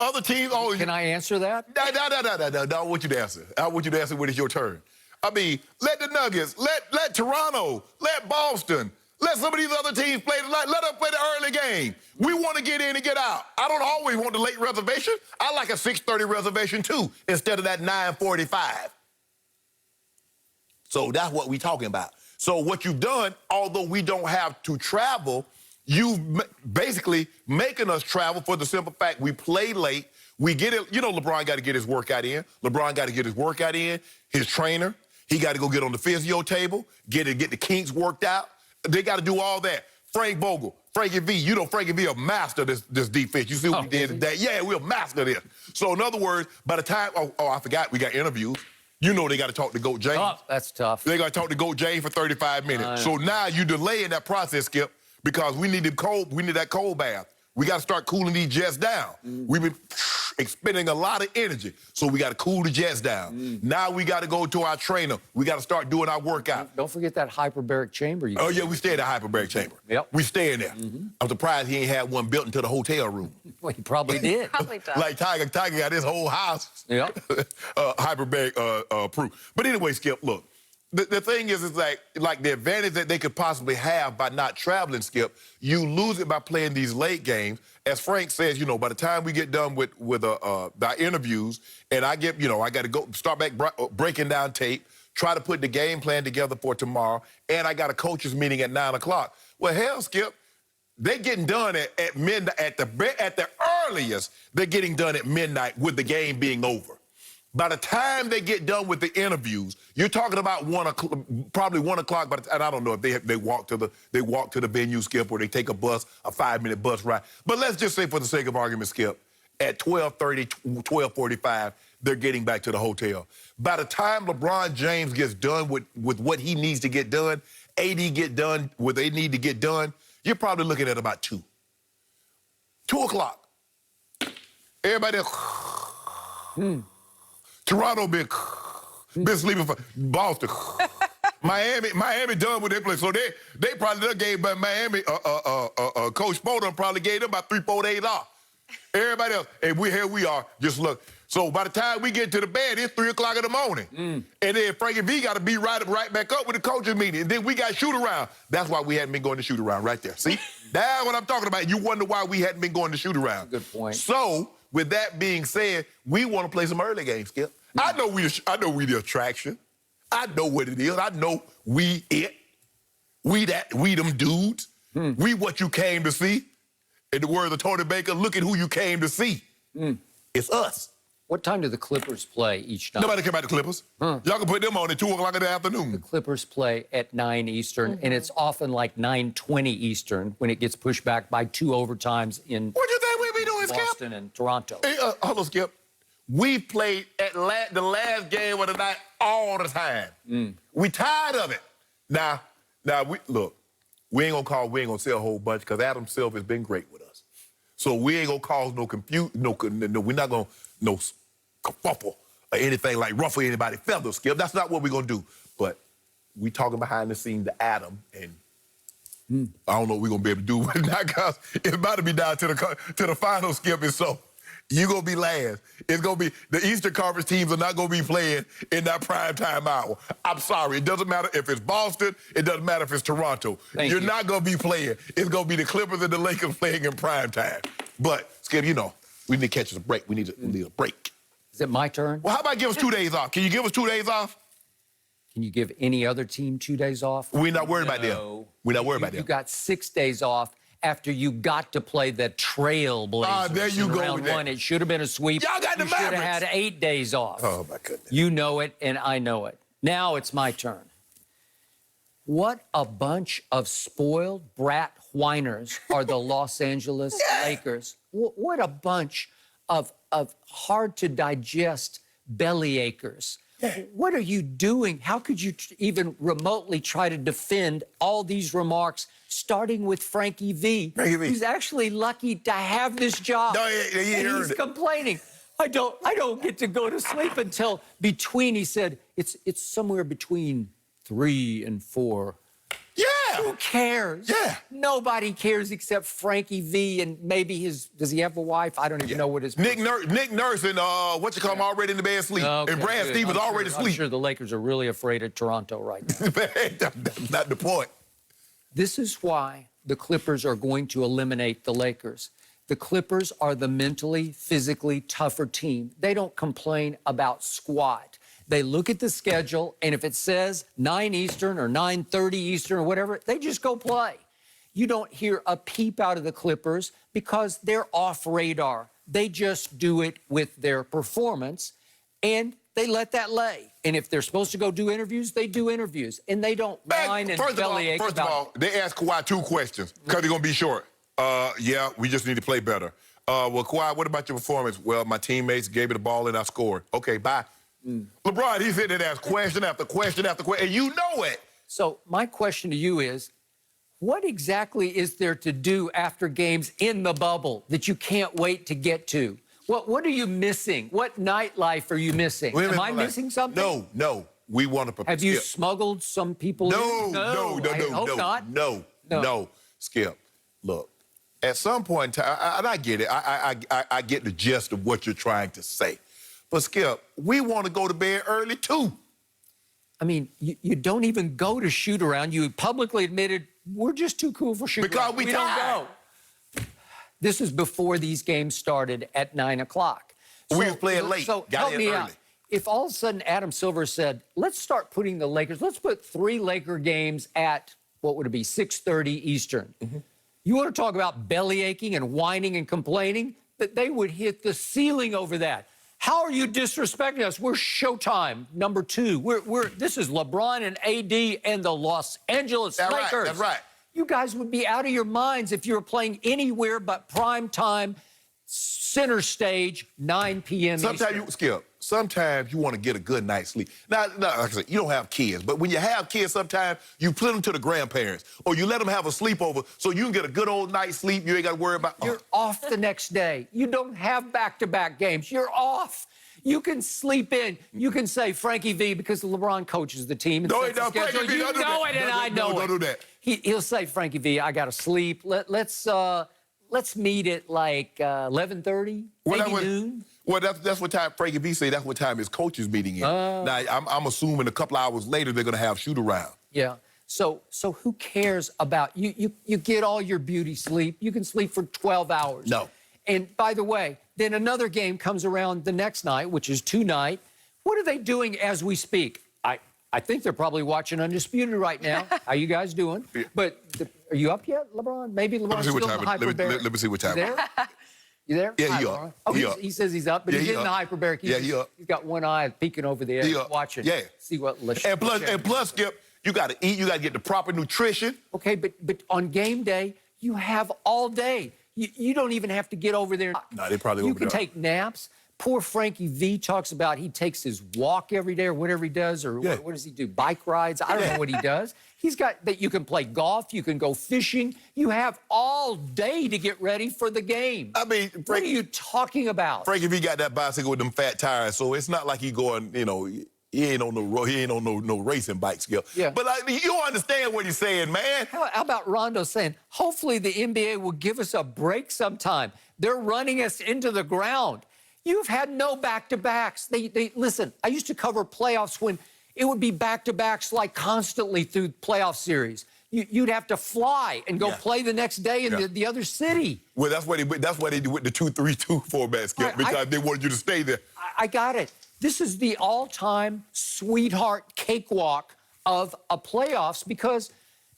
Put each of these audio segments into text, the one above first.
Other teams, Can I answer that? No, I want you to answer. I want you to answer when it's your turn. I mean, let the Nuggets, let Toronto, let Boston, let some of these other teams play tonight. Let them play the early game. We want to get in and get out. I don't always want the late reservation. I like a 6:30 reservation, too, instead of that 9:45. So that's what we're talking about. So what you've done, although we don't have to travel, you've basically making us travel for the simple fact we play late. We get it. You know, LeBron got to get his workout in. LeBron got to get his workout in. His trainer, he got to go get on the physio table, get the kinks worked out. They got to do all that. Frank Vogel, Frankie V, you know Frankie V a master of this defense. You see what we did today? Yeah, we're a master of this. So in other words, by the time, I forgot, we got interviews. You know they got to talk to Goat James. Oh, that's tough. They got to talk to Goat James for 35 minutes. So now you delaying that process, Skip, because we need that cold bath. We got to start cooling these jets down. We've been expending a lot of energy, so we got to cool the jets down. Now we got to go to our trainer. We got to start doing our workout. Don't forget that hyperbaric chamber. Yeah, we stay in the hyperbaric chamber. Yep. We stay in there. I'm surprised he ain't had one built into the hotel room. Well, he probably did. Probably does. Like Tiger got his whole house hyperbaric proof. But anyway, Skip, look. The thing is like the advantage that they could possibly have by not traveling, Skip, you lose it by playing these late games. As Frank says, you know, by the time we get done with our interviews, and I got to go start back breaking down tape, try to put the game plan together for tomorrow, and I got a coaches meeting at 9 o'clock. Well, hell, Skip, they're getting done at midnight. At the earliest, they're getting done at midnight with the game being over. By the time they get done with the interviews, you're talking about probably 1 o'clock. And I don't know if they walk to the venue, Skip, or they take a bus, a 5-minute bus ride. But let's just say, for the sake of argument, Skip, at 12:30, 12:45, they're getting back to the hotel. By the time LeBron James gets done with what he needs to get done, AD get done what they need to get done, you're probably looking at about 2 o'clock. Everybody else. Toronto been sleeping for Boston. Miami done with their play. So they probably done gave Miami, Coach Spo probably gave them about 3-4 days off. Everybody else, and here we are, just look. So by the time we get to the bed, it's 3 o'clock in the morning. And then Frankie V got to be right back up with the coaches meeting. And then we got shoot around. That's why we hadn't been going to shoot around right there. See? That's what I'm talking about. You wonder why we hadn't been going to shoot around. Good point. So with that being said, we want to play some early games, Skip. I know we the attraction. I know what it is. I know we it. We them dudes. We what you came to see. In the words of Tony Baker, look at who you came to see. It's us. What time do the Clippers play each night? Nobody care about the Clippers. Y'all can put them on at 2 o'clock in the afternoon. The Clippers play at 9 Eastern, and it's often like 9:20 Eastern when it gets pushed back by 2 overtimes in What do you think we be doing, Skip? Boston and Toronto. Hey, hold on, Skip. We played at the last game of the night all the time. We tired of it. Now we ain't gonna sell a whole bunch because Adam Silver has been great with us. So we ain't gonna cause no confusion. No, we're not gonna kerfuffle or anything like ruffle anybody's feathers, Skip. That's not what we're gonna do. But we talking behind the scenes to Adam, and I don't know what we're gonna be able to do with it now because it's about to be down to the final, Skip, and so. You're going to be last. It's going to be, the Eastern Conference teams are not going to be playing in that prime time hour. I'm sorry. It doesn't matter if it's Boston. It doesn't matter if it's Toronto. You're not going to be playing. It's going to be the Clippers and the Lakers playing in prime time. But, Skip, you know, we need to catch us a break. We need a break. Is it my turn? Well, how about give us 2 days off? Can you give us 2 days off? Can you give any other team 2 days off? We're not worried about them. We're not worried about them. You got 6 days off after you got to play the Trailblazers. There you go. Round 1. It should have been a sweep. Y'all got the You should Mavericks. have had 8 days off. Oh, my goodness. You know it, and I know it. Now it's my turn. What a bunch of spoiled brat whiners are the Los Angeles Lakers. What a bunch of hard-to-digest bellyachers. What are you doing? How could you even remotely try to defend all these remarks, starting with Frankie V, who's actually lucky to have this job? No, and he's complaining. I don't get to go to sleep until between, he said, it's somewhere between 3 and 4. Yeah. Yeah. Who cares? Yeah. Nobody cares except Frankie V and maybe does he have a wife? I don't even know what his... Nick Nurse and what you call him already in the bed asleep. Okay, and Brad good. Stevens already I'm asleep. sure the Lakers are really afraid of Toronto right now. That's not the point. This is why the Clippers are going to eliminate the Lakers. The Clippers are the mentally, physically tougher team. They don't complain about squat. They look at the schedule, and if it says 9 Eastern or 9:30 Eastern or whatever, they just go play. You don't hear a peep out of the Clippers because they're off radar. They just do it with their performance, and they let that lay. And if they're supposed to go do interviews, they do interviews, and they don't whine and bellyache about it. First of all, they asked Kawhi 2 questions because they're going to be short. Yeah, we just need to play better. Well, Kawhi, what about your performance? Well, my teammates gave me the ball and I scored. Okay, bye. LeBron, he's sitting there asked question after question after question, and you know it. So my question to you is, what exactly is there to do after games in the bubble that you can't wait to get to? What are you missing? What nightlife are you missing? Am I missing something? No. We want to prepare. Have you smuggled some people in? No. I hope not. No. Skip, look, at some point in time, and I get it. I get the gist of what you're trying to say. But, Skip, we want to go to bed early, too. I mean, you don't even go to shoot around. You publicly admitted we're just too cool for shoot around. Because we don't tired. go. This is before these games started at 9 o'clock. We were playing late. So got help in me early. out. If all of a sudden Adam Silver said, let's start putting the Lakers, let's put 3 Laker games at, what would it be, 6:30 Eastern. You want to talk about belly aching and whining and complaining? That they would hit the ceiling over that. How are you disrespecting us? We're Showtime, number 2. This is LeBron and AD and the Los Angeles Lakers. That's right. You guys would be out of your minds if you were playing anywhere but prime time, center stage, 9 p.m. Sometimes you want to get a good night's sleep. Now, like I said, you don't have kids, but when you have kids, sometimes you put them to the grandparents, or you let them have a sleepover so you can get a good old night's sleep. You ain't got to worry about... You're off the next day. You don't have back-to-back games. You're off. You can sleep in. You can say Frankie V because LeBron coaches the team. And sets the schedule. You know it, and I know it. Don't do that. He'll say, Frankie V, I got to sleep. Let's meet at like 11:30, maybe noon. Well, that's what time Frankie V say. That's what time his coach is meeting in. Now, I'm assuming a couple hours later they're going to have shoot around. Yeah. So who cares about you? You get all your beauty sleep. You can sleep for 12 hours. No. And by the way, then another game comes around the next night, which is tonight. What are they doing as we speak? I think they're probably watching Undisputed right now. How you guys doing? Yeah. But are you up yet, LeBron? Maybe LeBron's still in the hyperbaric. Let me see what time. You there? You there? Yeah, Hi, he LeBron. up. Oh, He up. he says he's up, but he's in the hyperbaric. He up. He's got one eye peeking over the edge, He up. watching. Yeah. See what And plus, Skip, you got to eat. You got to get the proper nutrition. Okay, but on game day, you have all day. You don't even have to get over there. No, they probably You over can there. take naps. Poor Frankie V talks about he takes his walk every day or whatever he does, or Yeah. what does he do? Bike rides? I don't know what he does. He's got that. You can play golf. You can go fishing. You have all day to get ready for the game. I mean, What are you talking about? Frankie V got that bicycle with them fat tires, so it's not like he going, he ain't on no road, he ain't on no racing bike, Skip. Yeah. But you understand what he's saying, man. How about Rondo saying, hopefully the NBA will give us a break sometime. They're running us into the ground. You've had no back-to-backs. Listen, I used to cover playoffs when it would be back-to-backs like constantly through playoff series. You'd have to fly and go play the next day in the other city. Well, that's why they do with the 2-3-2 format, Skip, because they wanted you to stay there. I got it. This is the all-time sweetheart cakewalk of a playoffs because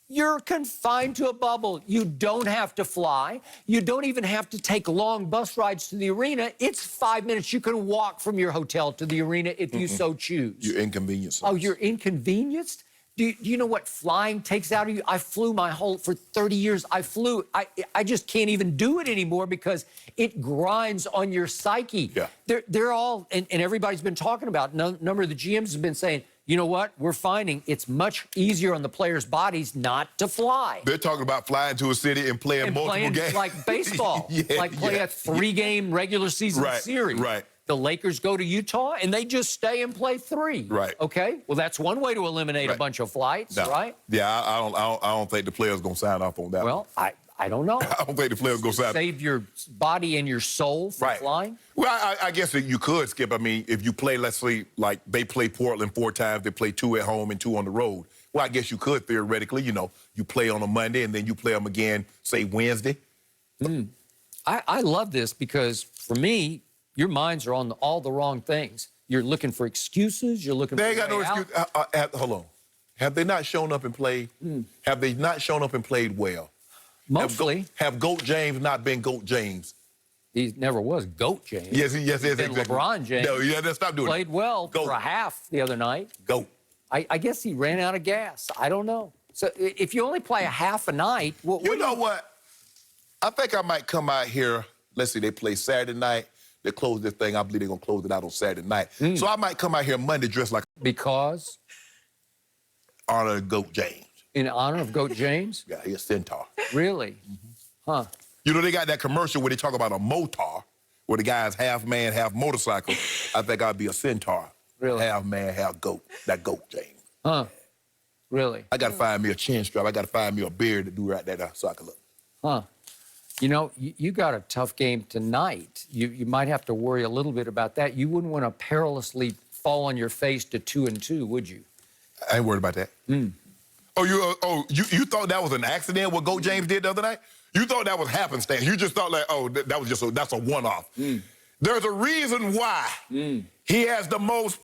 you're confined to a bubble. You don't have to fly. You don't even have to take long bus rides to the arena. It's 5 minutes. You can walk from your hotel to the arena if you so choose. You're inconvenienced. Oh, you're inconvenienced? Do you know what flying takes out of you? I flew for 30 years. I flew. I just can't even do it anymore because it grinds on your psyche. Yeah. They're all, and everybody's been talking about, a number of the GMs have been saying, you know what? We're finding it's much easier on the players' bodies not to fly. They're talking about flying to a city and playing multiple games. Like baseball. Like play a 3-game regular season series. Right. The Lakers go to Utah and they just stay and play 3. Right. Okay. Well, that's one way to eliminate a Right. bunch of flights, No. right? Yeah, I don't think the players gonna sign off on that. Well, I don't know. I don't think the players gonna sign. Save your body and your soul from Right. flying. Well, I guess that you could, Skip. I mean, if you play, let's say, like they play Portland 4 times, they play 2 at home and 2 on the road. Well, I guess you could theoretically, you play on a Monday and then you play them again, say Wednesday. I love this because for me, your minds are on all the wrong things. You're looking for excuses. You're looking They for ain't got no a way out. excuse. Hold on. Have they not shown up and played? Have they not shown up and played well? Mostly. Have Goat James not been Goat James? He never was GOAT James. Yes, Been exactly. LeBron James. No, yeah, stop doing Played it. well Goat. for a half the other night. Goat. I guess he ran out of gas. I don't know. So if you only play a half a night, You know what? I think I might come out here. Let's see, they play Saturday night. They close this thing. I believe they're going to close it out on Saturday night. So I might come out here Monday dressed like because honor Goat James. in honor of GOAT James? Yeah, he's a centaur. Really? Huh. You know, they got that commercial where they talk about a motar, where the guy's half man, half motorcycle. I think I'd be a centaur. Really? Half man, half goat. That Goat James. Huh. Really? I got to find me a chin strap. I got to find me a beard to do right there so I can look. Huh. You know, you got a tough game tonight. You might have to worry a little bit about that. You wouldn't want to perilously fall on your face to 2-2, would you? I ain't worried about that. Oh, you thought that was an accident, what Goat James did the other night? You thought that was happenstance. You just thought like, oh, that was just that's a one-off. There's a reason why he has the most